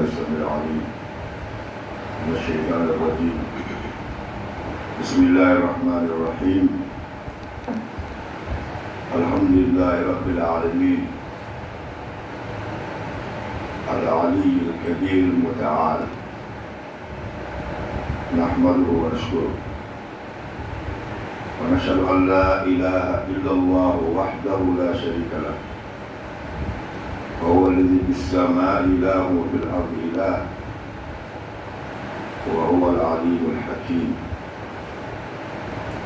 السميع العليم من الشيطان الرجيم. بسم الله الرحمن الرحيم. الحمد لله رب العالمين العلي الكبير المتعال، نحمده ونشكره ونشهد أن لا إله إلا الله وحده لا شريك له، وهو الذي في السماء إله وفي الأرض إله، وهو العليم الحكيم.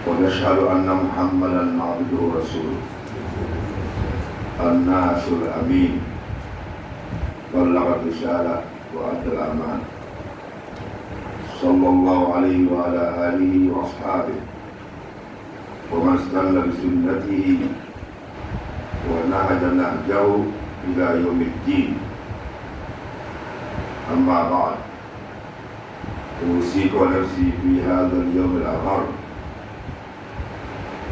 ونشهد أن محمدا عبده ورسوله الناس الأمين، بلغ الرسالة وأدى الأمانة، صلى الله عليه وعلى آله وأصحابه ومن استنى بسنته ونهج نهجه إلى يوم الدين. أما بعد، أوصيك ونفسي في هذا اليوم الأغر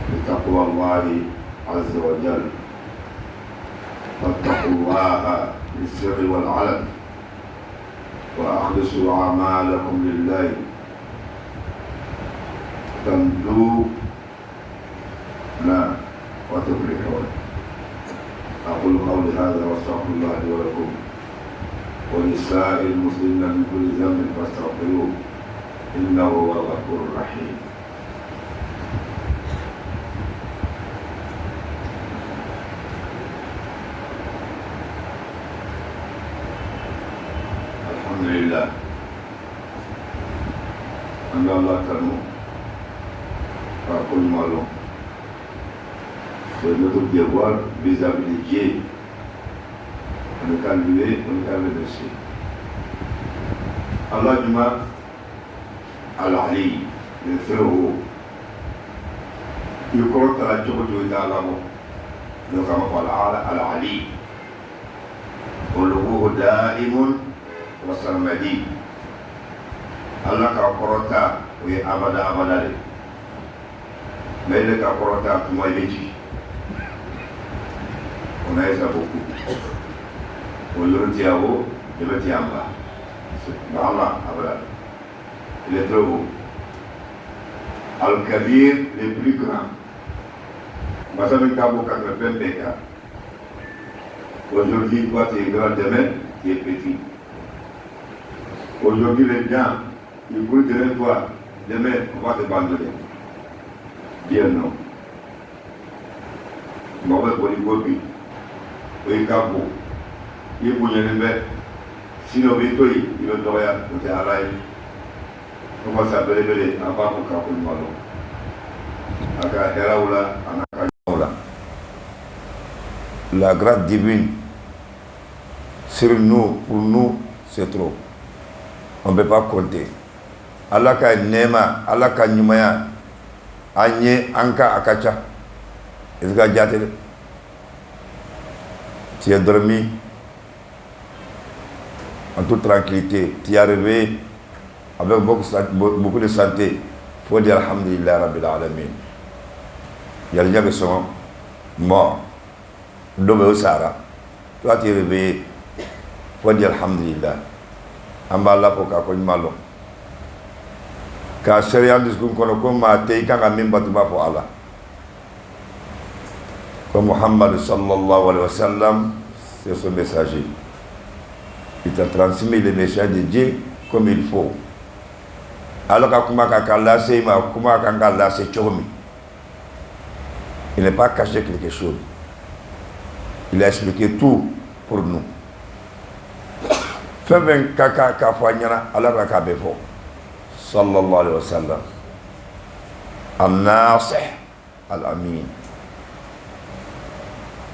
بتقوى الله عز وجل. فاتقوا الله بالسر والعلن وأخلصوا أعمالكم لله تنجوا وتفلحون. أقول قولي هذا واستغفر الله لي ولكم ولسائر المسلمين من كل ذنب فاستغفروه إنه هو الغفور الرحيم. الحمد لله أن الله كرمه فأقول معلوم. C'est notre devoir vis-à-vis de Dieu. On ne peut lui, on ne peut remercier. Allah Juma Al-Ali, le très haut. Il compte la Djokoto d'Alamo, le Kamapal Al-Ali. Uluhu Da'imun wa Sarmadi. Allah Kaporota, oui, Abada Abadale. Mais le Kaporota, tout le monde. On a ça beaucoup. Aujourd'hui, je me tiens là. Allah, il est trop beau. Al-Kabir, le plus grand. Masami Kabo 80 bécas. Aujourd'hui, toi, tu es grand, demain, tu es petit. Aujourd'hui, les gens, ils brûlent de toi. Demain, on va te abandonner. Bien non. Mauvais pour les copies. Oui, Kabo. Il faut y aller. Sinon, il va doroya, il va aller. Comment ça peut lever en bas pour Kabo le malo. Aka Heraoula, Anaka. La grâce divine sur nous, pour nous, c'est trop. On ne peut pas compter. Allah ka nema, Allah ka nyumaya, anye anka akacha. Est-ce que tu tu as dormi en toute tranquillité, tu es arrivé avec beaucoup de santé. Il faut dire Alhamdulillah Rabbil Alamin. Il y a des gens qui sont morts. L'homme est au Sahara. Toi, tu es réveillé. Il faut dire Alhamdulillah. Ambala pour qu'on malo. Quand c'est un discours qu'on a été quand on a mis battuba pour Allah. Comme Muhammad sallallahu alayhi wa sallam, c'est son messager. Il t'a transmis le message de Dieu comme il faut. Alors il n'est pas caché quelque chose. Il a expliqué tout pour nous. Fais un kaka kafanyana Allah rakabefo sallallahu alayhi wa sallam. Al-Nasih Al-Amin.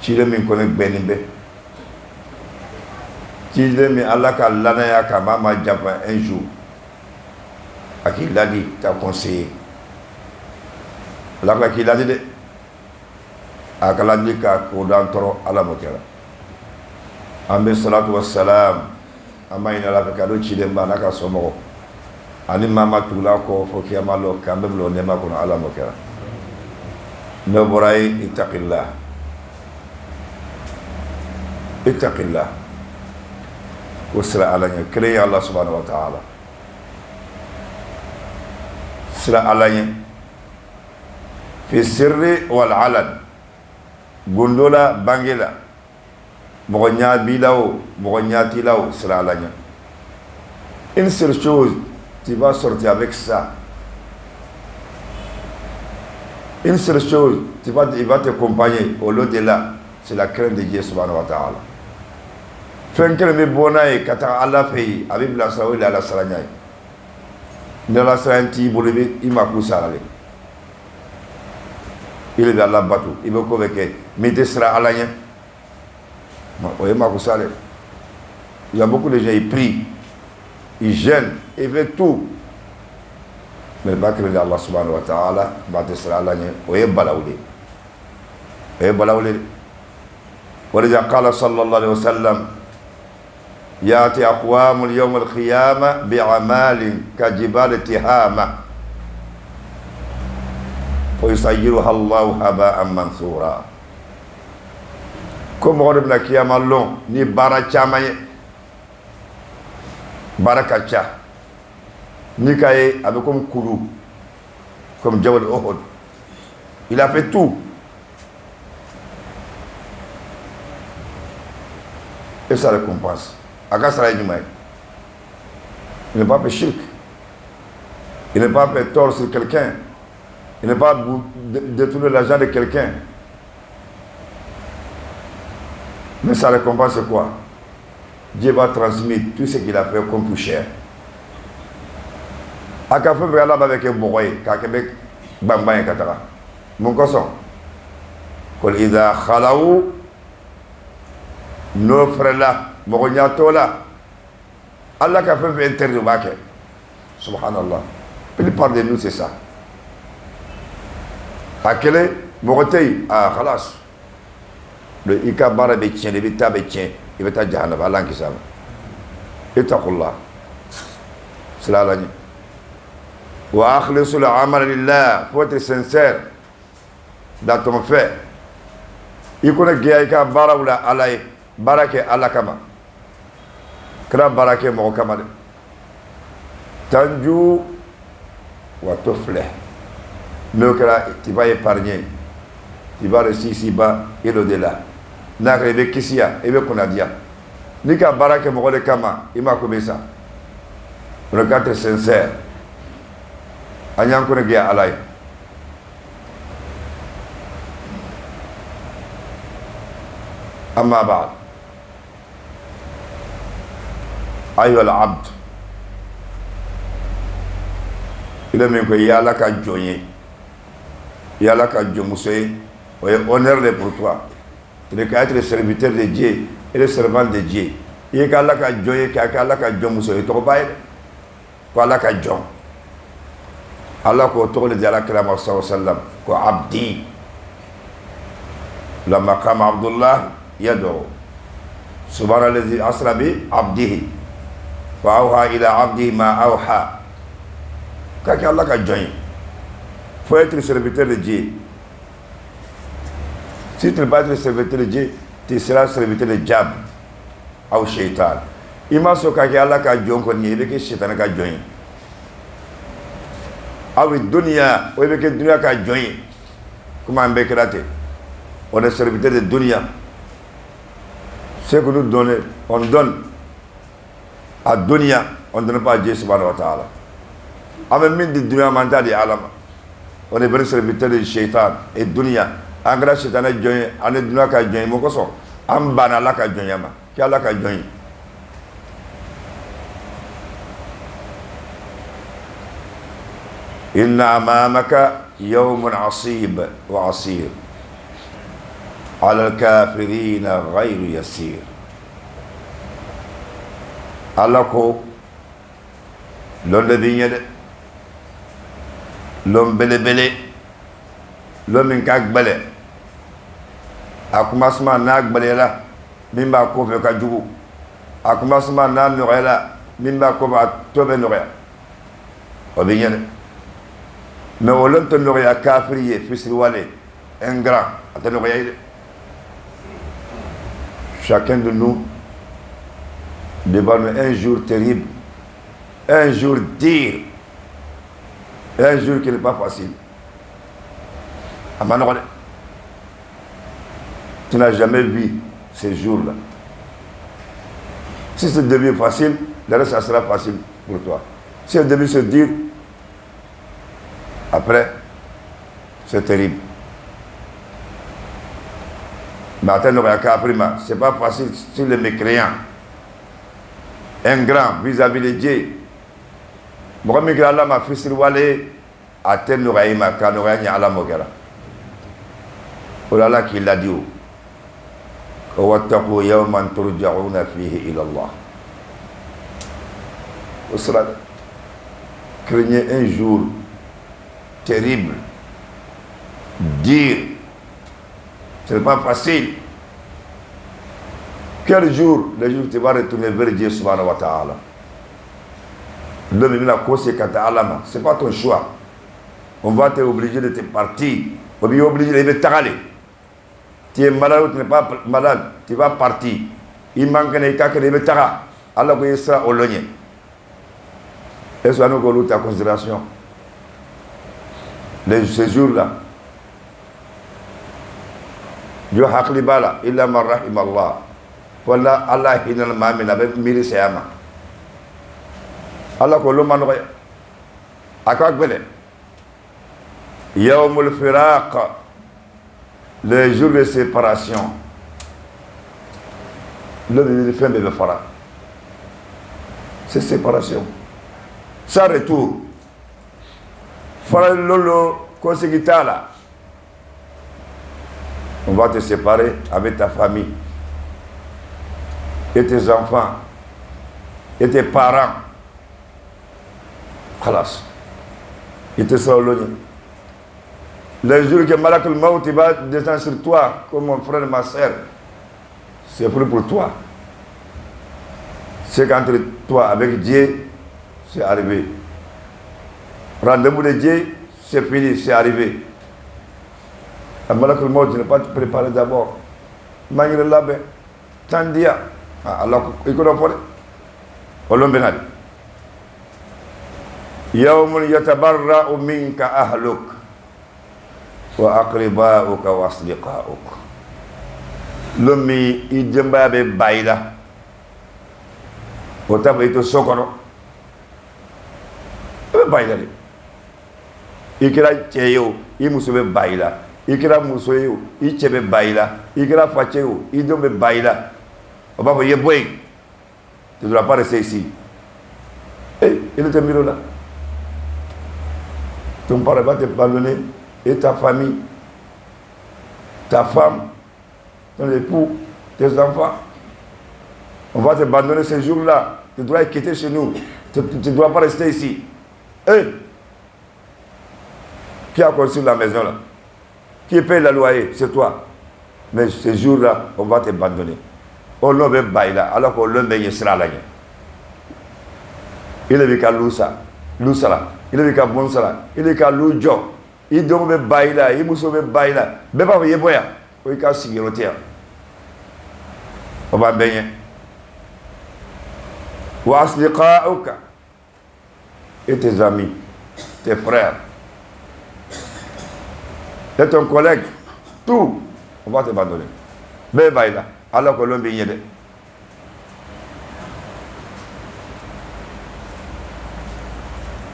Chile min konek benimbe. Chile min Allah ka lanaya ka mama japa un jour. Aki ladi t'a conseillé. Allah ki ladi de. Akalandi ka kodan toro ala mokera. Ambe salatu wassalam. Ama ina la ka do chile mbana ka somo. Ani mama tula ko fo kiyamalo kambe blo nema kono ala mokera. No boray ittaqillah. Ittaqillah. o sira ala ɲɛ kelen ye Allah subhanahu wa ta'ala sira ala ɲɛ fi sirri wal alan gondola bangela mɔgɔ ɲa b'i la o mɔgɔ ɲa t'i la o sira ala ɲɛ une seule chose tu vas sortir avec ça une seule chose il va te accompagner au-delà c'est la crainte de Dieu subhanahu wa ta'ala fɛn kelen bɛ bɔ n'a ye ka taga ala fɛ yen a bɛ bilasira o de ala sira ɲɛ ye ni ala sira t'i bolo i ma k'u saralen i de bɛ ala bato i bɛ ko bɛ kɛ mais i tɛ sira ala ɲɛ o ye makusa dɛ il y a beaucoup de gens ils prient ils jeûnent ils font tout mais ba kelen de Allah subhanahu wa ta'ala ba tɛ sira ala ɲɛ o ye balawu de o ye balawu de ولذا قال صلى الله عليه وسلم يأتي أقوام يوم القيامة بأعمال كجبال تهامة ويسيرها الله هباء منثورا كم غربنا كياما لون ني بارا چامي باركا چا ني كاي أبكم كلو كم جبل أحد il a fait tout et ça récompense. Aka sara jumai. Il n'est pas fait shirk. Il n'est pas fait tort sur quelqu'un. Il n'est pas détourné l'argent de quelqu'un. Mais sa récompense c'est quoi? Dieu va transmettre tout ce qu'il a fait comme plus cher. Aka fait Allah avec un boy, kakebek bambay katara. Mon koson. Kol idha khalaou nos frères là, Moronyato là, Allah qui a fait interdit au bac. Subhanallah. La plupart de nous, c'est ça. À quel est Morotei? Ah, khalas. Le Ikabara Betien, le Vita Betien, il va être Jahannam, Allah qui savent. Et Takullah. C'est là l'année. Wa akhlisu al-amal lillah. Faut être sincère dans ton fait. Il connaît Giaïka Bara ou la Alaï. Barake ala kama kira barake mɔgɔ kama de tanju wa to filɛ n'o kɛra tu vas épargner tu vas réussir ici-bas et au-delà n'a kɛra i bɛ kisi yan i bɛ kunnadiya n'i ka baara kɛ mɔgɔ de kama i ma ko bɛ sa o ka tɛ sincère an y'an kɔnɔ gɛn ala ye amma ba'd أيها العبد إلى من كي يالك جوني يالك جموسي وهي honneur pour toi tu n'es qu'à être le serviteur de Dieu et le servant de Dieu il est qu'à la joie qu'à la jomouso et trop bas quoi la jon Allah ko to le diala kala sallam ko abdi la maqam Abdullah yad'u subhanallazi asra bi abdihi وأوحى إلى عبده ما أوحى كاك الله كجوين faut être serviteur de Dieu si tu n'es pas être serviteur de Dieu tu seras serviteur de diable ou shaitan ima so kake Allah ka jon ko ni be ke shaitan ka join awi dunya o be ke dunya ka join comment be krate on est serviteur de dunya ce que nous donne on donne à dunya on ne donne pas à Dieu subhanahu wa ta'ala avec min de dunya manta di alama on est vrai serviteur de shaitan et dunya angra shaitan a join ane dunya ka join mo ko so am bana la ka join ma ki ala ka join inna amamaka yawmun asib wa asir ala al-kafirina ghayru yasir Allah ko londe biñe de lom bele bele lomin kak bele a commencement naak bele la min ba ko fe ka jugu a commencement na noxe la min ba ko ba tobe noxe o biñe de mais o lon to noxe a kafiri ye fisri wale ingrat ata noxe de chacun de nous devant nous un jour terrible, un jour dur, un jour qui n'est pas facile. Tu n'as jamais vu ces jours-là. Si ce début est facile, le reste, ça sera facile pour toi. Si le début se dur, après, c'est terrible. Mais attends, c'est pas facile sur les mécréants. Ingrat vis-à-vis de Dieu. Moi, je Allah m'a fait survoler à tel nouraïma, quand nouraïma Allah mogara. Oh là là, qui l'a dit. وَاتَّقُوا يَوْمًا تُرْجَعُونَ فِيهِ إِلَى اللَّهِ. Au cela, craignez un jour terrible, dur. Ce n'est pas facile. Quel jour, le jour où tu vas retourner vers Dieu subhanahu wa ta'ala. L'homme il a causé quand Allah, ce n'est pas ton choix. On va t'obliger de te partir. On va t'obliger de te aller. Tu es malade ou tu n'es pas malade, tu vas partir. Il manque un cas que de tara. Allah il sera au logné. Est-ce que nous avons ta considération? Ces jours-là, yo hakli bala illa man rahim Allah. Wala Allah hinal mami na be miri sayama. Allah ko lo manu akak bele. Yawmul firaq, le jour de séparation. Le fin bébé fara. C'est séparation. Sans retour. Fara lolo konsigitala. On va te séparer avec ta famille et tes enfants et tes parents. Khalas. Il te sera éloigné. Le jour que Malak al-Maut va descendre sur toi, comme mon frère et ma soeur, c'est pour toi. C'est qu'entre toi avec Dieu, c'est arrivé. Rendez-vous de Dieu, c'est fini, c'est arrivé. Malak al-Maut, je n'ai pas préparé d'abord. Mangir labe, tandia. Allah, il connaît pas. Olom benadi. Yawmun yatabarra'u minka ahluk wa aqriba'uka wa asdiqa'uk. Lomi idjamba be bayla. Otaba ito sokoro. Be bayla de. Ikira cheyo, imuso be bayla. Ikira musoyo, ichebe bayla. Ikira facheyo, idome bayla. On va voir Yeboy. Tu ne dois pas rester ici. Et il était mis là. Ton père va te pardonner. Et ta famille, ta femme, ton époux, tes enfants. On va te abandonner ces jours-là. Tu dois quitter chez nous. Tu ne dois pas rester ici. Et qui a construit la maison là? Qui paye le loyer? C'est toi. Mais ces jours-là, on va t'abandonner. On l'a fait baila, alors qu'on l'a fait sera là. Il est avec Loussa, Loussa, il est avec Bonsala, il est avec Loujo, il doit me baila, il me sauve baila. Mais pas vous boya, il y a sécurité. On va baigner. Wa asliqa'uka, et tes amis, tes frères, et ton collègue, tout, on va t'abandonner. Mais baila. Alors que l'homme vient de.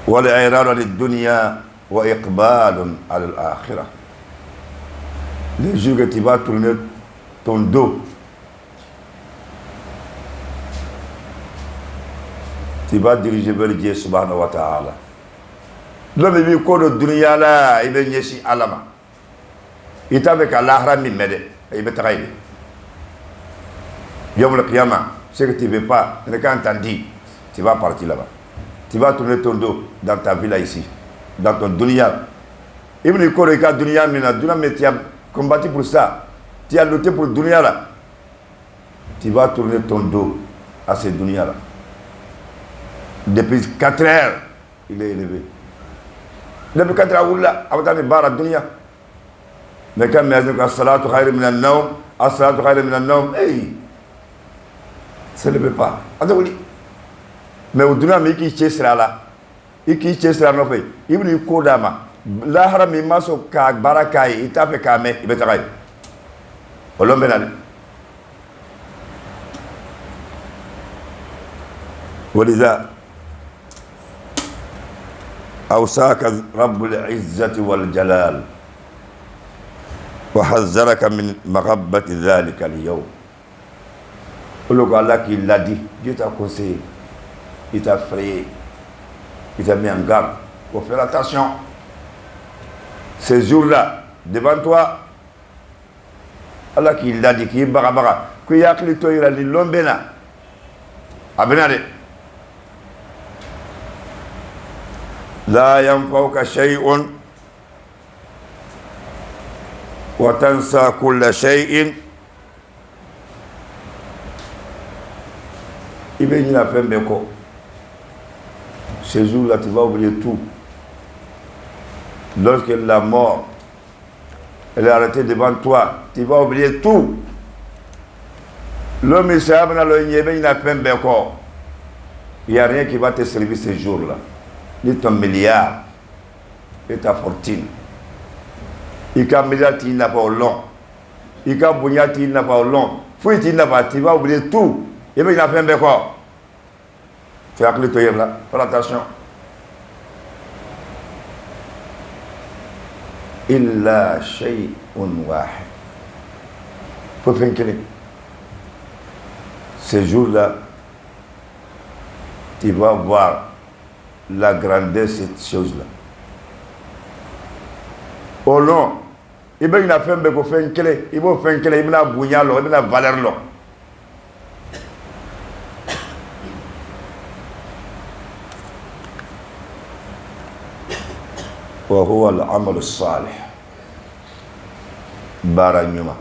والإعراض للدنيا وإقبال على الآخرة. Le jour que tu vas tourner ton dos, tu vas diriger vers Dieu subhanahu wa ta'ala. L'homme dit que le dunya là, il est ici à l'ama. Il est avec Allah, il est travaillé. Yom le Qiyamah, ce que tu ne veux pas, tu n'as entendu, tu vas partir là-bas. Tu vas tourner ton dos dans ta vie là ici, dans ton dunya. Ibn Koreka dunya mina, mais tu as combattu pour ça. Tu as lutté pour le dunya là. Tu vas tourner ton dos à ce dunya là. Depuis 4 heures, il est élevé. Depuis 4 heures, là, avant de barre à dunya. Mais quand il dit as-salatu khayr min an-nawm, as-salatu khayr min an-nawm, hey. Ça ne peut pas. Mais au delà, mais qui sera là, et qui sera là, il veut dire Kodama. La harami maso ka barakai, il t'a fait kame, il va travailler. Olombenade. ولذا أوصاك رب العزة والجلال وحذرك من مغبة ذلك اليوم. Le Allah qui l'a dit, Dieu t'a conseillé, il t'a frayé, il t'a mis en garde. Il faut faire attention. Ces jours-là, devant toi, Allah qui l'a dit, qui est barabara, qui y a que toi, il a dit l'ombena. Abenade. La yanfauka shay'un wa tansa kulla shay'in. Il veut dire la fin de quoi? Ce jour-là, tu vas oublier tout. Lorsque la mort, elle est arrêtée devant toi, tu vas oublier tout. L'homme, il s'est il n'y a rien qui va te servir ce jour-là. Ni ton milliard, ni ta fortune. Il y a un milliard qui n'a pas au long. Il y a un milliard qui n'a pas au long. Fouille qui n'a pas, tu vas oublier tout. Il y a un peu quoi? Tu as clé là, fais attention. Illa shay'un wahid. Pour faire que ce jour-là, tu vas voir la grandeur de cette chose-là. Au long, il va y avoir un peu de faire que il va faire que il va bouillir l'eau, il va valer l'eau. وهو العمل الصالح بارانيما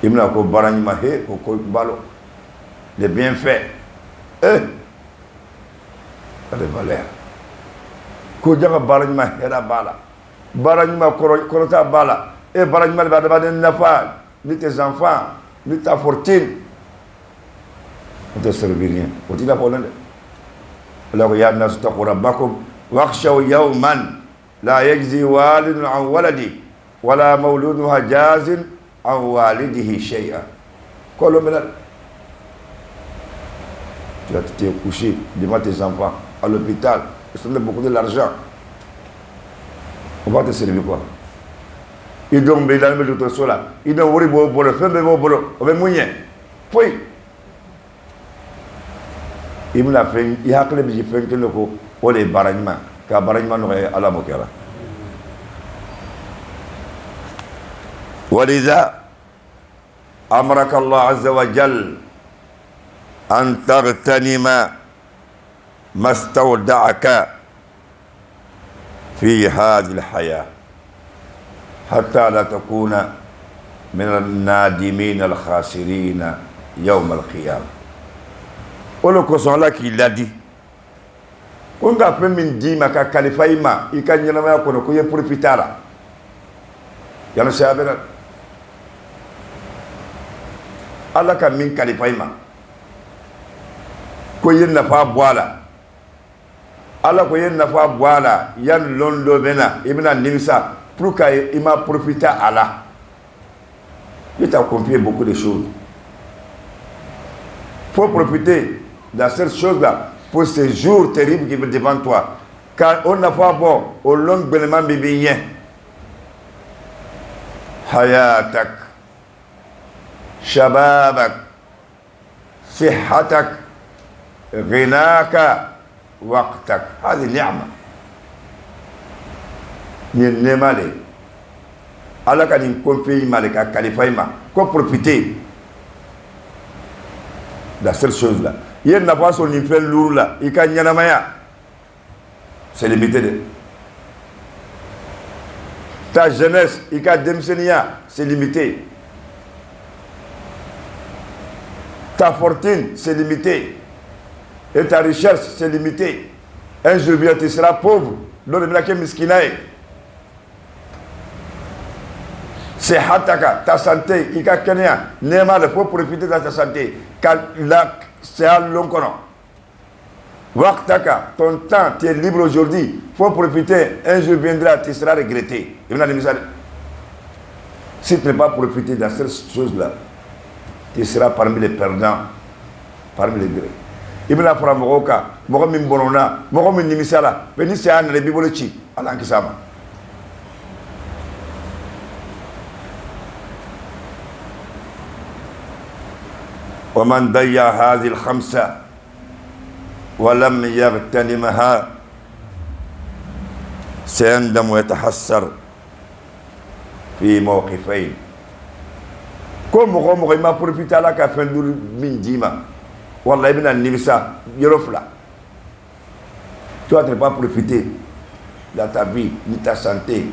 إمنا كو بارانيما هي كو بالو les bienfaits les valeurs ko jaga barañuma hera bala barañuma korota bala et barañuma ba de nafa ni tes enfants ni ta fortune on te servir rien on dit la bonne alors ya nas taqrabakum واخشوا يوما لا يجزي والد عن ولده ولا مولود جاز عن والده شيئا. Tu vas te coucher devant tes enfants à l'hôpital, ils te donnent beaucoup de l'argent. On va te servir quoi? Ils donnent des larmes de tout cela. Ils donnent des beaux bolos, fais des beaux bolos, on va mouiller. Puis, il me l'a fait, il a que les fait que le coup. Olé baranyma ka baranyma no ala mokera ولذا أمرك الله عز وجل أن تغتنم ما استودعك في هذه الحياة حتى لا تكون من النادمين الخاسرين يوم القيامة. ولو كسر لك الذي ko nga fɛn min d'i ma ka kalifa i ma i ka ɲɛnamaya kɔnɔ ko i ye profita la yana saya bɛ na ala ka min kalifa i ma ko i ye nafa bɔ a la ala ko i ye nafa bɔ a la yanni lɔn dɔ bɛ na i bɛna nimisa pour que i ma profita a la i t'a accompli beaucoup de choses. Faut profiter de cette chose là pour ces jours terribles qui viennent devant toi. Car on n'a pas bon au long bénément bibien. Hayatak, shababak, sihatak, ghinaka, waqtak. هذه نعمة. Nemale. Allah ka ni confier malika kalifaima. Qu'on profiter de cette chose là. Il y a une façon de faire lourd là, il y a une c'est limité. Ta jeunesse, il y a c'est limité. Ta fortune, c'est limité. Et ta richesse, c'est limité. Un jour, tu seras pauvre. L'autre, il y a C'est hataka, ta santé, il y a quelqu'un, il faut profiter de ta santé. C'est à long courant. Waktaka, ton temps, tu es libre aujourd'hui, il faut profiter. Un jour viendra, tu seras regretté. Si tu n'es pas profité de ces choses-là, tu seras parmi les perdants, parmi les grés. Il me fera mokoka, moko min bonona, moko min nimisala, mais ni c'est un les bibolochi, alan kisama. ومن ضيع هذه الخمسة ولم يغتنمها سيندم ويتحسر في موقفين. كم مغمغ ما profite à la café min dima. Wallah ibn al-Nibisa yorofla. Toi tu n'as pas profité de ta vie, ni ta santé,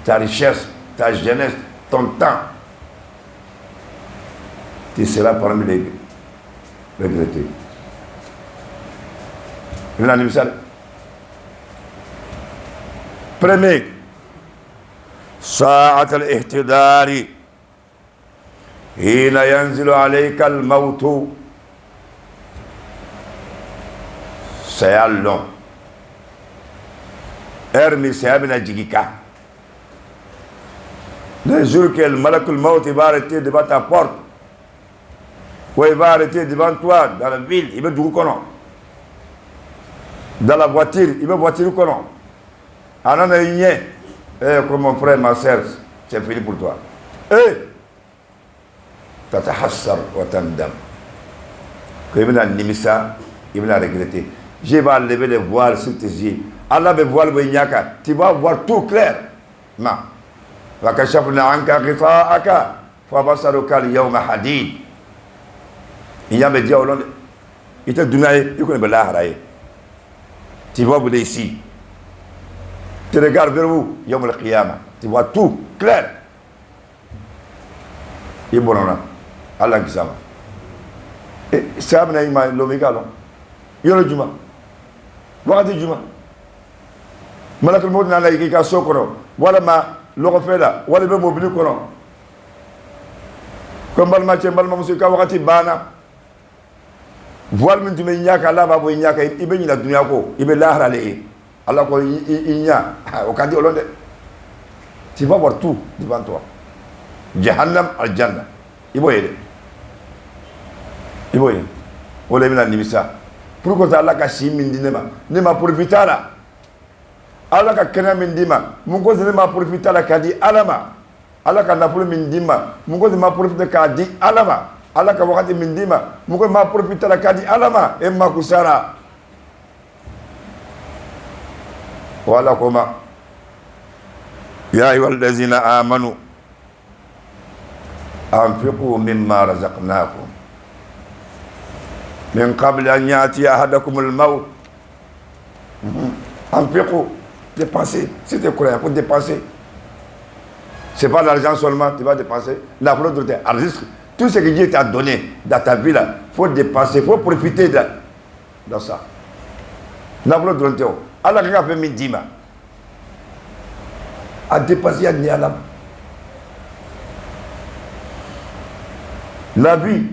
ta richesse, ta jeunesse, ton temps. Tu seras parmi les regrettés. Ibn al-Nibisa. Premier, ساعة الاهتدار حين ينزل عليك الموت. C'est long. Hermi Sehabina Djigika. Le jour que le malakul maut va arrêter devant ta porte, ou il va arrêter devant toi dans la ville, il veut du kono. Dans la voiture, il veut voiture kono. Anan ayé, comme mon frère, ma soeur, c'est fini pour toi. Tatahassar wa tandam. Que il m'a nimisa, il m'a regretté. Je vais lever les voiles sur tes yeux. Allah me voile benyaka. Tu vas voir tout clair. Non. Wa kashafna anka ghita'aka fa basaruka al-yawma hadid. Il y a me dit au long, il te donné, il connaît la haraye. Tu vas vous ici. Tu regardes vers vous, yawm al-qiyamah. Tu vois tout clair. Il bon là. Allah qui sama. Et ça m'a dit l'oméga là. Yolo juma. Wakati juma. Malakul maut na la yika sokoro. Wala ma loko fela, wala be mobili kono. Comme balma musika wakati bana. Voile min tume nyaka la babo nyaka ibe nyina dunya ko, ibe lahra le. Allah ko inya. Wakati olonde. Tu vas voir tout devant toi. Jahannam al-Jannah. Iboye. Iboye. Ole mina nimisa. Pourquoi Allah ka si min dinema? Ne ma profitara. Allah ka kana min dima. Mungo ne ma profitara ka di alama. Allah ka napulu min dima. Mungo ma profitara ka di alama. Allah ka wakati min dima. Mungo ma profitara ka di alama. Emma kusara. Wala koma. Ya ayyuhallazina amanu أنفقوا مما رزقناكم من قبل أن يأتي أحدكم الموت. أنفقوا, dépensez. Si tu es croyant, pour dépenser. Ce n'est pas l'argent seulement, tu vas dépenser. La fleur de terre, tout ce que Dieu t'a donné dans ta vie, il faut dépenser, il faut profiter de ça. La fleur de terre, Allah a fait midima. À dépenser à Nialam. La vie,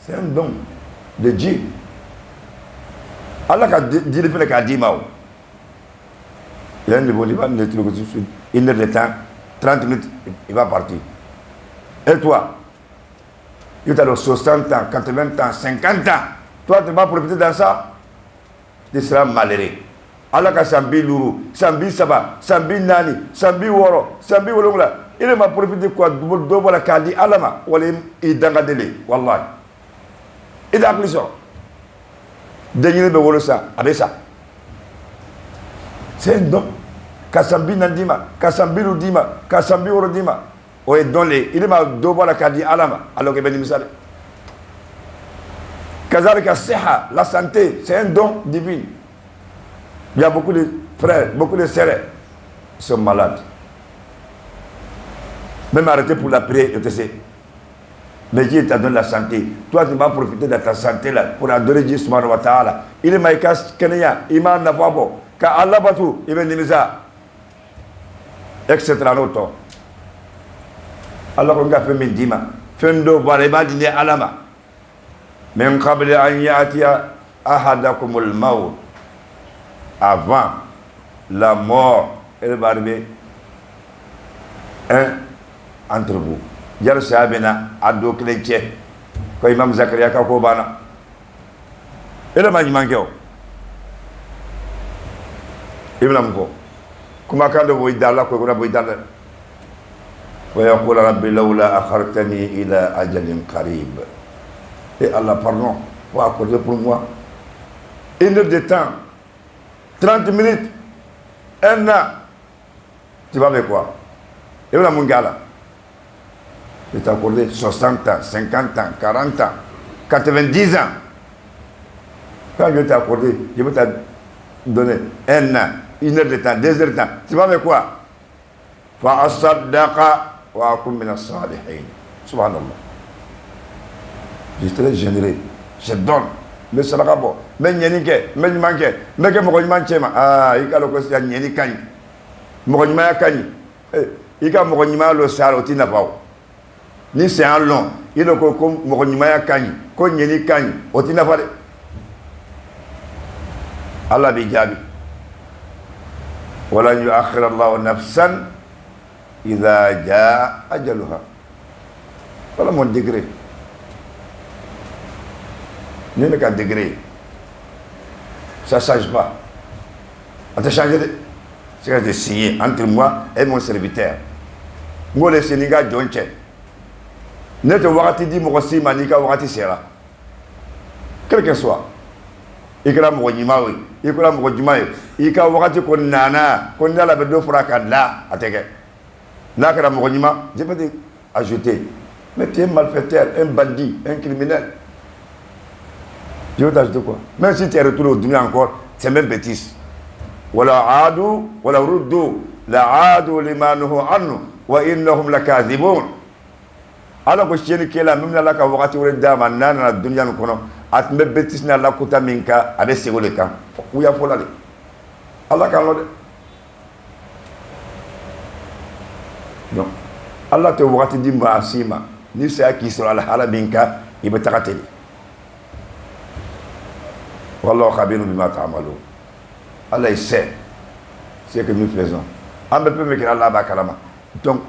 c'est un don de Dieu. Allah a dit le fait qu'il a dit Mao. Il y a un niveau, il va me dire une heure de temps, 30 minutes, il va partir. Et toi, tu as 60 ans, 80 ans, 50 ans. Toi, tu vas profiter de ça. Tu seras malheureux. Allah a sambi lourou, sambi saba, sambi nani, sambi woro, sambi wolongla. Il m'a profité quoi de la kadi alama wala idangadele wallahi ida akliso dañu be wolo sa abesa c'est donc kasambi nandima kasambi rudima kasambi worodima o est donné il m'a do la kadi alama alors que ben misal kazalika siha la santé c'est un don divin. Il y a beaucoup de frères, beaucoup de sœurs qui sont malades. Même arrêter pour la prière, je te sais. Mais Dieu t'a donné la santé. Toi, tu vas profiter de ta santé là pour adorer Dieu subhanahu wa ta'ala. Il est maïkas Kenya, Iman Nafabo, Ka Allah Batu, Ibn Nimiza, etc. Allah ko nga fɛn min d'i ma fɛn dɔ bɔra i b'a di ni Ala ma min qabli an ya'tiya ahadakumul maut, avant la mort, elle va arriver entre vous. Jar sabina ado klenche ko Imam Zakaria ka ko bana ele ma nyima ngeo ibn amko kuma kan do boy dalla ko ko boy dalla wa yaqulu rabbi laula akhartani ila ajalin qarib. Et Allah, pardon, pour accorder pour moi 1 heure de temps, 30 minutes, 1 an. Tu vas avec quoi? Et voilà mon gars là. Je t'ai accordé 60 ans, 50 ans, 40 ans, 90 ans. Quand je t'ai accordé, je vais te donner 1 an, 1 heure de temps, 2 heures de temps. Tu vas avec quoi? Fa asaddaqa wa akum min as-salihin. Subhanallah. Je serai généreux, je donne, mais ça va pas. Mais il y a des gens, mais il manque, mais que moi je manque, ah, il y a le côté il y a des gens, moi je manque, il y a moi je manque le salaire, tu n'as pas. Ni c'est un long, il y a le côté moi je manque, quand il y a des gens, tu n'as pas. Allah bijabi. Wala yu'akhir Allah nafsan idha jaa ajaluha. Voilà mon degré. Nous n'avons qu'un degré. Ça ne change pas. On t'a changé de... C'est de signer entre moi et mon serviteur. Moi, le Sénégal, John Chen. Ne te vois-tu dire, moi aussi, Manika, vois-tu sera. Quel que soit. Il y a mon nimaï, il y a mon nimaï, il y a mon qu'on nana, qu'on a la bédo pour la là, à te gueule. N'a qu'à mon nimaï, je peux te ajouter. Mais tu es un malfaiteur, un bandit, un criminel. Je veux t'ajouter quoi? Même si tu es retourné au dunya encore, c'est même bêtise. Wala adu, wala ruddu, la adu limanuhu annu, wa innahum lakazibun. Alors que je suis là, même là, quand vous avez dit dans la dunya, at me bêtise na la kuta minka, avec ses le camp. Où y a pour aller? Allah quand l'on non. Allah te voit te dire, ma asima, ni c'est qui sera la halabinka, il va te rater. Wallahu khabirun bima ta'malun. Allah il sait ce que nous faisons. On ne peut pas mettre Allah bakalama. Donc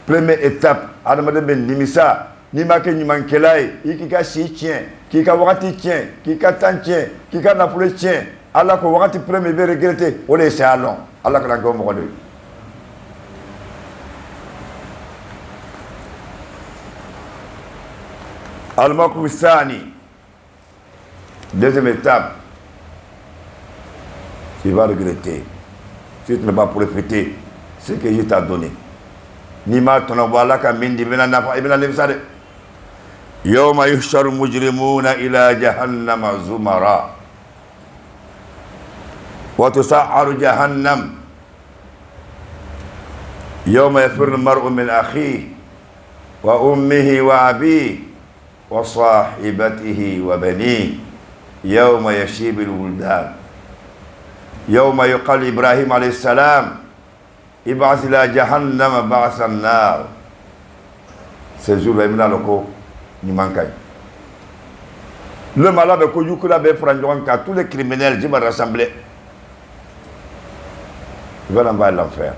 première étape, Adam ben nimisa, ni ma ke ni mankelai, ikika si tien, kika wakati tien, kika tan tien, kika na pour tien. Allah ko wakati premier be regretter, on laisse allons. Allah ka ngom ko do. Al-Maqam Sani. Deuxième étape. Tu vas regretter. Si tu ne vas pas profiter ce que je t'ai donné. Nima ton voilà ka mindi bena nafa ibna limsade. Yawma yuhsharu mujrimuna ila jahannama zumara. Wa tusa'aru jahannam. Yawma yafirru al-mar'u min akhihi wa ummihi wa abihi wa sahibatihi wa banihi. Yawma yashibu al-wuldan. يوم يقال إبراهيم عليه السلام ابعث إلى جهنم بعث النار. Ce jour-là, il m'a dit le malade que vous avez fait, tous les criminels, je vais rassembler. Ils vont envoyer l'enfer.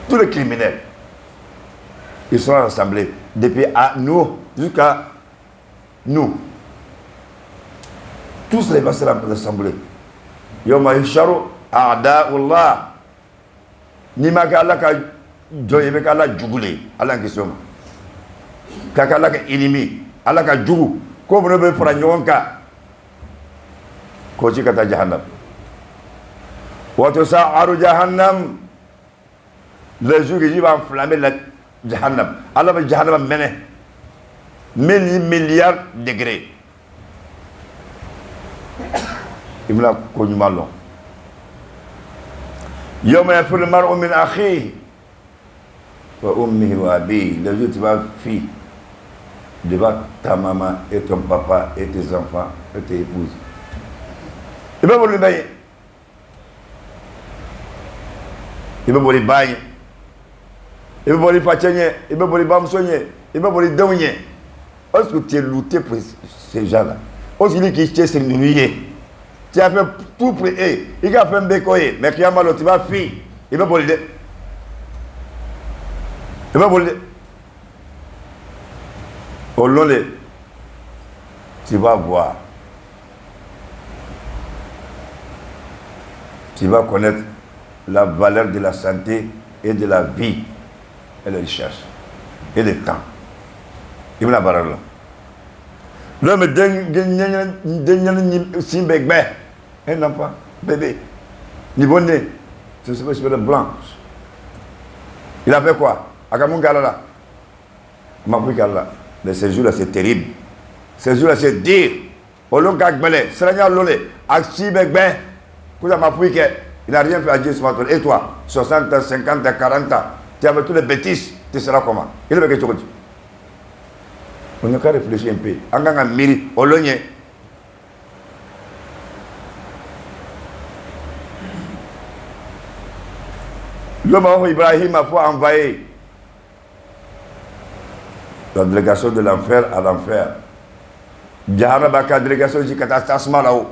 Tous les criminels, ils seront rassemblés depuis à nous jusqu'à nous. Tous les vont se rassembler. Yawma yusharu a'da'ullah. Ni ma ka Allah ka joye be ka Allah jugule. Allah question. Ka Allah ka ennemi. Allah ka jugu. Ko mo be fara nyonka. Ko ci kata jahannam. Wa tusa'aru jahannam. Le jour qui va enflammer la jahannam. Allah va jahannam mener 1000 milliards de degrés. Il me l'a connu malon. Yawma yafirru al-mar'u min akhihi wa ummihi wa abihi. Le jour tu vas fuir devant ta maman et ton papa et tes enfants et tes épouses. Il va vous le bailler. Il va vous le bailler. il veut voler Fatchenye, il veut voler Bamsonye, il veut voler Donye. Est-ce que tu es lutté pour ces gens-là? Est-ce qu'il dit que c'est nuit? Tu as fait tout pour eux. Il a fait un bécoyer, mais qui a mal, tu vas fuir. Il veut voler. Il veut voler. Au long de, tu vas voir. Tu vas connaître la valeur de la santé et de la vie et la recherche et le temps. Il va la barre là. L'homme un enfant, bébé, niveau né, c'est ce que blanc. Il a fait quoi? Akamungala, Mapukala. Mais ces jours-là, c'est terrible. Ces jours-là, c'est dire. Olongakbele, Serania Lole, Axi Begbe, Kouza Mapouike, il n'a rien fait à Dieu ce matin. Et toi, 60 ans, 50 ans, 40 ans, tu as fait toutes les bêtises, tu seras comment? Il est quelque chose. On n'a qu'à réfléchir un peu. Anganga Miri, Ologné. L'homme Ibrahim a fait envahir la délégation de l'enfer à l'enfer. Djahanabaka, délégation de Katastasma là-haut.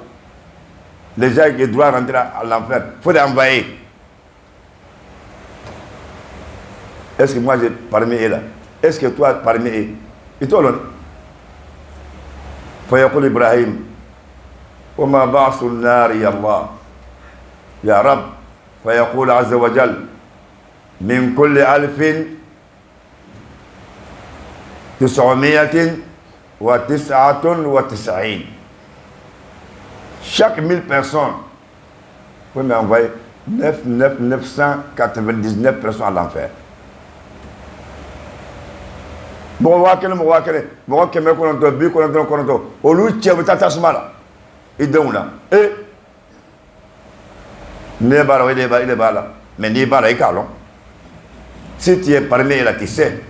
Les gens qui doivent rentrer à l'enfer, il faut les envahir. Est-ce que moi j'ai parmi eux là? Est-ce que toi parmi eux? Et toi là? فيقول إبراهيم وما بعث النار يا الله يا رب فيقول عز وجل من كل 1999 chaque 1000 personnes vous m'envoyez 999 personnes à l'enfer. Bon, on va que me connaître, bi connaître, au lieu de faire ta smala, il donne là. Et ne bara, il est là, mais ni bara, il est là. Si tu es parmi là, tu sais.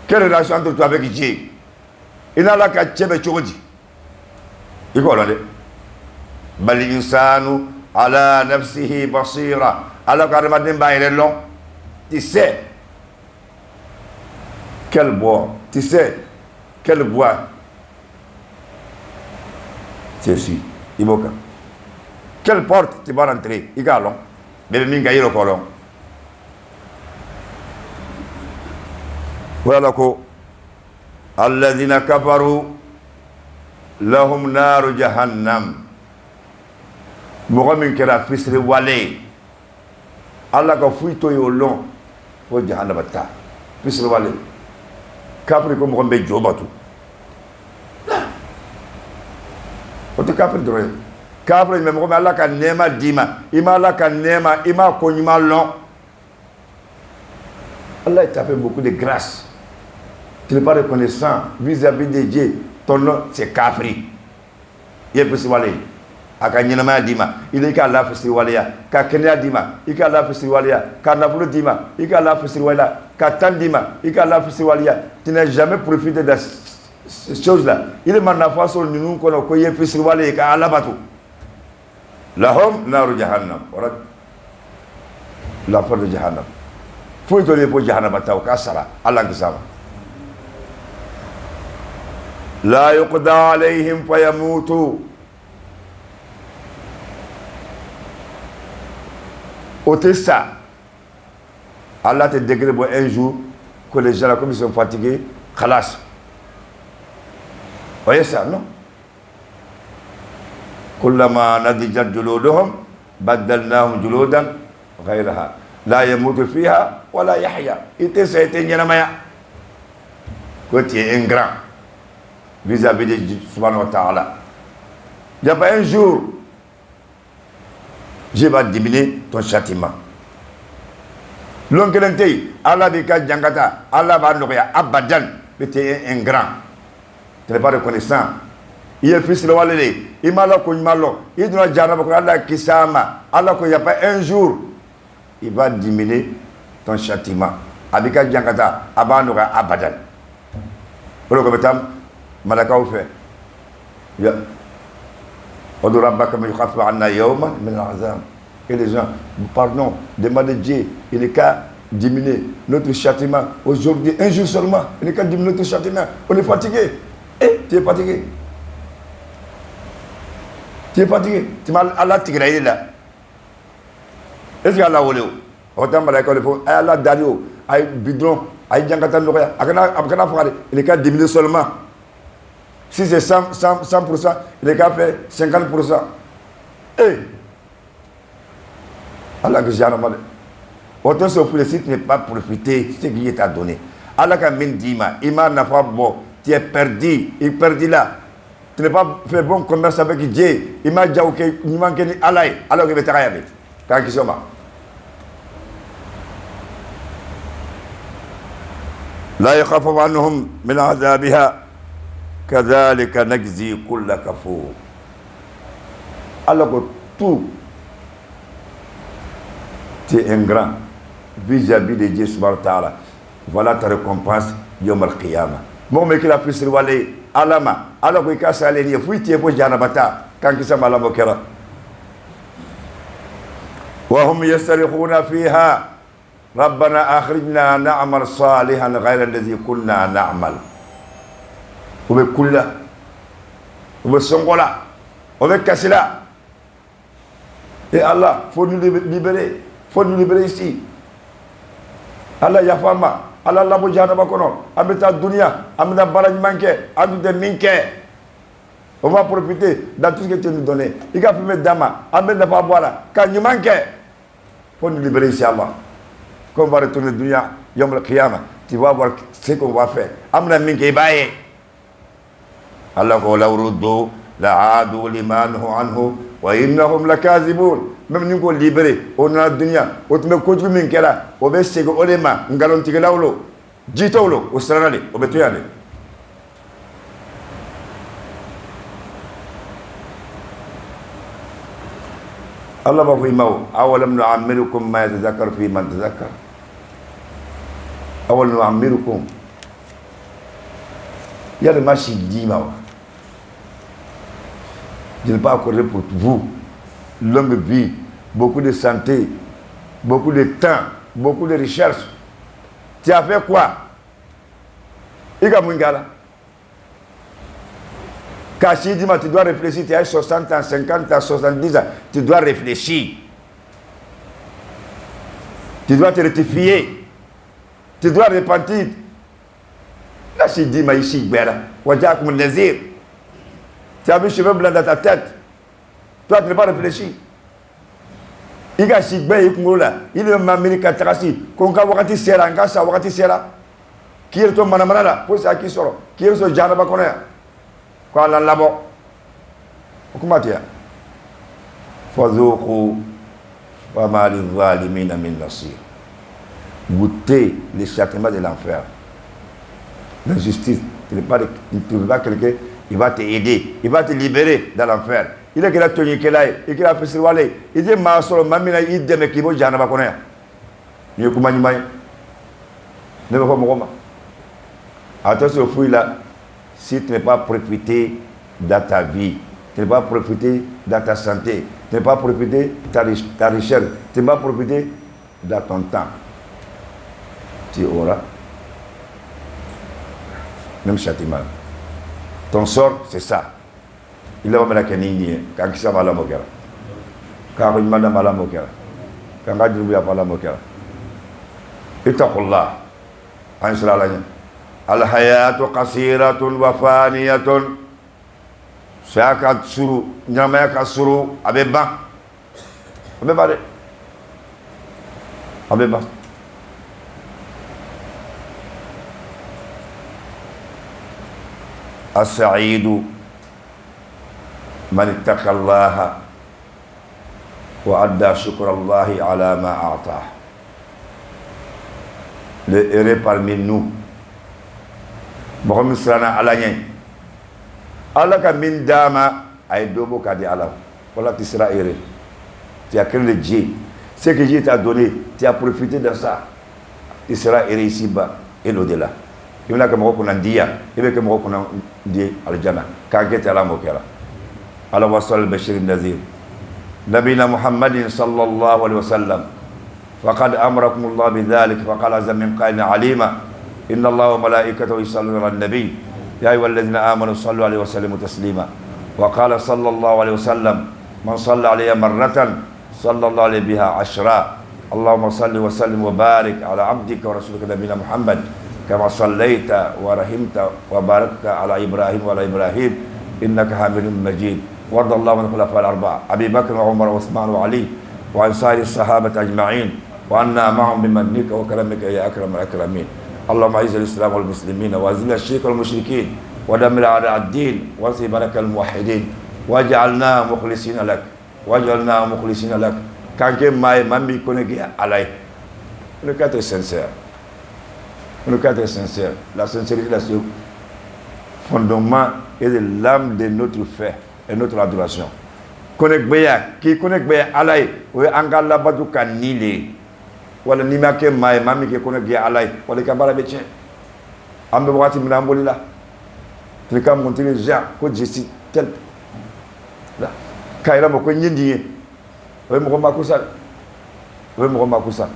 Quelle relation entre toi avec Dieu? Il n'a là qu'à tchèbe tchoudi. Il quoi là? Bal insanu ala nafsihi basira. Alors qu'à remarquer il est long. Tu sais. Quel bois? Tu sais. Quel bois? C'est ici. Iboka. Quelle porte tu vas rentrer? Il est long. Mais il y a un colon. Voilà quoi. Alladhina kafaru lahum naru jahannam. Mohamed kera fisri wale. Allah ka fuito yo long. Ko jahannam ta. Fisri wale. Kafri ko Mohamed jobatu. O te kafri dore. Kafri me Mohamed Allah ka nema dima. Ima Allah ka nema, ima konyuma long. Allah t'a fait beaucoup de grâce. Tu n'es pas reconnaissant vis-à-vis de Dieu. Ton nom, c'est Kafri. Il est possible. Aka nyinama dima. Il est qu'à la festivalia. Ka kenya dima. Il est qu'à la festivalia. Ka nabulu dima. Il est qu'à la festivalia. Ka tan dima. Il est qu'à la festivalia. Tu n'as jamais profité de ces choses-là. Il est maintenant sur le nous qu'on a koye festivalia. Ka alabatu. Lahom naru jahannam. La porte de jahannam. Faut donner pour jahannam batao kasara. Allah kisama. La yuqda alayhim fayamutu. Ôtez ça. Allah te décrète pour un jour que les gens là, comme ils sont fatigués, khalas. Voyez ça, non? Kullama nadijat juluduhum baddalnahum juludan ghayraha la yamutu fiha wa la yahya. Ite ça été nyanamaya. Que tu es ingrat vis-à-vis de Dieu subhanahu wa ta'ala. Il n'y a pas un jour je vais diminuer ton châtiment. L'oncle Allah bika jangata, Allah va nous abadan, mais tu es ingrat. Tu n'es pas reconnaissant. Il est fils de Walele, il m'a là qu'on m'a là, il doit dire à Allah qui s'ama, Allah qu'il n'y a pas un jour, il va diminuer ton châtiment. Abika jangata, abanura abadan. Pour le commettant, Malaka ou fait. Et les gens, pardon, demandez Dieu, il est qu'à diminuer notre châtiment aujourd'hui, un jour seulement. On n'est qu'à diminuer notre châtiment. On est fatigué. Tu es fatigué. Tu es fatigué. Tu m'as Allah tigre là. Est-ce que Allah voulait? Autant malaka le faut. Allah dario. Ay bidon. Ay jangatan noya. Akana faire. Il est qu'à diminuer seulement. Si c'est 100%, il est qu'à faire 50%. Allah que j'ai demandé. Autant se pour si tu n'es pas profité, c'est ce qu'il t'a donné. Allah ka min dima, ima n'a pas bon, tu es perdu, il perdu là. Tu n'es pas fait bon commerce avec Dieu. Il m'a dit que il manque ni Allah, alors que tu vas travailler. Quand qui sommes لا يخاف عنهم من عذابها كذلك نجزي كل كفور. Alors que tout tu es ingrat vis-à-vis de Dieu subhanahu wa ta'ala. Voilà ta récompense yom al-qiyamah. Mon mec il a fait sur wale alama alors que quand ça allait fouille tu es pour janabata quand qui ça malamo kera. Wa hum yasrikhuna fiha ربنا أخرجنا نعمل صالحا غير الذي كنا نعمل. وبكل وبسونغولا وبكاسلا. Et Allah, faut nous libérer. Faut nous libérer ici. Allah yafama. Allah labo jana bakono. Ameta dunia. Ameta baraj manke. Ameta minke. On va profiter de tout ce que tu nous donnes. Il va fumer dama. Ameta pas boire. Quand nous manque. Faut nous libérer ici Allah. Quand on va retourner dunia. Yom al-Qiyamah. Tu vas voir ce qu'on va faire. Ameta minke baye. Allah ko la uruddu la adu limanhu anhu. Wa innahum lakazibun. Même nous qu'on libéré, on a la dunya, on te met contre min kera, on va se go olema, ngalon tigelaolo, jitolo, au stranale, au betuyane. Allah va vous mao, awalam nu'ammirukum ma yatadhakkar fi man tadhakkar. Awalam nu'ammirukum. Il y a le machi dit mao. Je n'ai pas accordé pour vous longue vie, beaucoup de santé, beaucoup de temps, beaucoup de recherche. Tu as fait quoi? Iga Mungala. Kachi dit, tu dois réfléchir, tu as 60 ans, 50 ans, 70 ans, tu dois réfléchir. Tu dois te rectifier. Tu dois repentir. Là, je dis, mais ici, Béla, Wajak Mounazir. Tu as mis cheveux blancs dans ta tête. Toi, tu n'as pas réfléchi. Il y a si bien, il est mamiri katrasi. Quand on va sera, on va sera. Qui est ton manamana? Pour ça qui sort. Qui est ce janaba connaît? Quoi la labo? Comment dire? Fazoukou wa ma li zalimina min nasir. Goûtez les châtiments de l'enfer. L'injustice. Tu ne trouves pas quelqu'un, il va t'aider, il va te libérer dans l'enfer. Il est que la tenue qu'elle a, et qu'il a fait sur Wale. Il dit, ma soeur, mamina, il dit, mais qui va jamais connaître. Il est comme un animal. Ne va pas me attention, fouille là. Si tu n'es pas profité dans ta vie, tu n'es pas profité dans ta santé, tu n'es pas profité de ta richesse, tu n'es pas profité de ton temps, tu auras même châtiment. Ton sort, c'est ça. Il va me la kenini quand il s'en va la moquera. Quand il m'a la moquera. Quand il m'a la moquera. Ittaqullah. En cela, al-hayatu qasiratun wa faniyatun. Saka suru, nyamaka suru, abeba. Abeba de. Abeba. As-sa'idu من اتقى الله وأدى شكر الله على ما أعطاه. Le heureux parmi nous. Mohamed Srana Alayen. Allah ka min dama ay dobo ka di Allah. Voilà, tu seras heureux. Tu as créé le Dieu. Ce que Dieu t'a donné, tu as profité de ça. Tu seras heureux ici-bas et au-delà. Il y a que moi qu'on a dit, il y a que moi qu'on a dit al-Jannah. Quand tu es à la mokera. على وصل البشير النذير نبينا محمد صلى الله عليه وسلم فقد أمركم الله بذلك فقال عز من قائل عليما إن الله وملائكته يصلون على النبي يا أيها الذين آمنوا صلوا عليه وسلموا تسليما وقال صلى الله عليه وسلم من صلى عليه مرة صلى الله عليه بها عشرا اللهم صل وسلم وبارك على عبدك ورسولك نبينا محمد كما صليت ورحمت وباركت على إبراهيم وعلى إبراهيم إنك حميد مجيد وارض الله عن الخلفاء الأربعة أبي بكر وعمر وعثمان وعلي وعن سائر الصحابة أجمعين وعنا معهم بمنك وكرمك يا أكرم الأكرمين اللهم أعز الإسلام والمسلمين وأذل الشرك والمشركين ودمر أعداء الدين وانصر بارك الموحدين واجعلنا مخلصين لك quand que maille mambi connecté à l'aïe. Le cadre est sincère. La sincérité est le fondement et l'âme de notre fait et notre adoration. Qui connecte à l'aïe, ou angala batu kanile, ou le nimake maille mambi qui connecté à l'aïe, ou le kabara betien. Ambe wati minamboli là. Le cas monté les gens, que je suis tel. Là. Kaira moko nyindi. Oui, je suis en train de ça.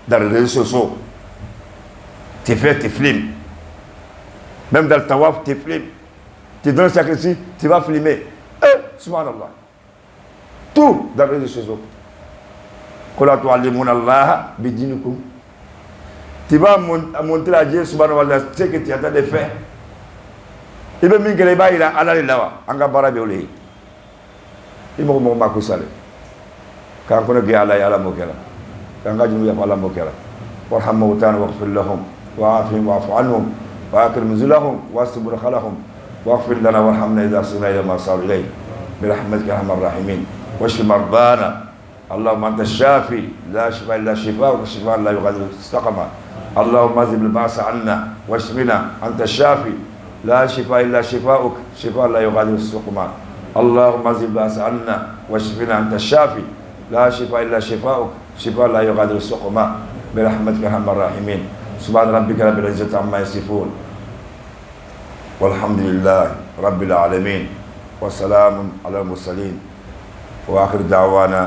Dans les réseaux sociaux, tu fais tes films. Même dans le tawaf, tu filmes. Tu donnes un sacrifice, tu vas filmer. Subhanallah. Tout dans les réseaux sociaux. Tu vas montrer à Dieu, subhanallah, ce que tu as de faire. Et même si tu as allé là-bas, on va baraber. Il m'a dit quand on a ala ala mokela quand on a ala mokela warham mawtan waghfir lahum wa'afihim wa'fu anhum wa akrim nuzulahum wasbir khalahum waghfir lana warhamna idha sirna ila ma saru ilayhi برحمتك يا ارحم الراحمين واشف مرضانا اللهم انت الشافي لا شفاء الا شفاءك شفاء لا يغادر سقما اللهم اذهب الباس عنا واشفنا انت الشافي لا شفاء الا شفاءك شفاء لا يغادر سقما اللهم اذهب الباس عنا واشفنا انت الشافي لا شفاء الا شفاءك شفاء لا يغادر سقما برحمتك يا ارحم الراحمين سبحان ربك رب العزه عما يصفون والحمد لله رب العالمين وسلام على المرسلين واخر دعوانا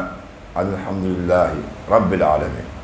ان الحمد لله رب العالمين.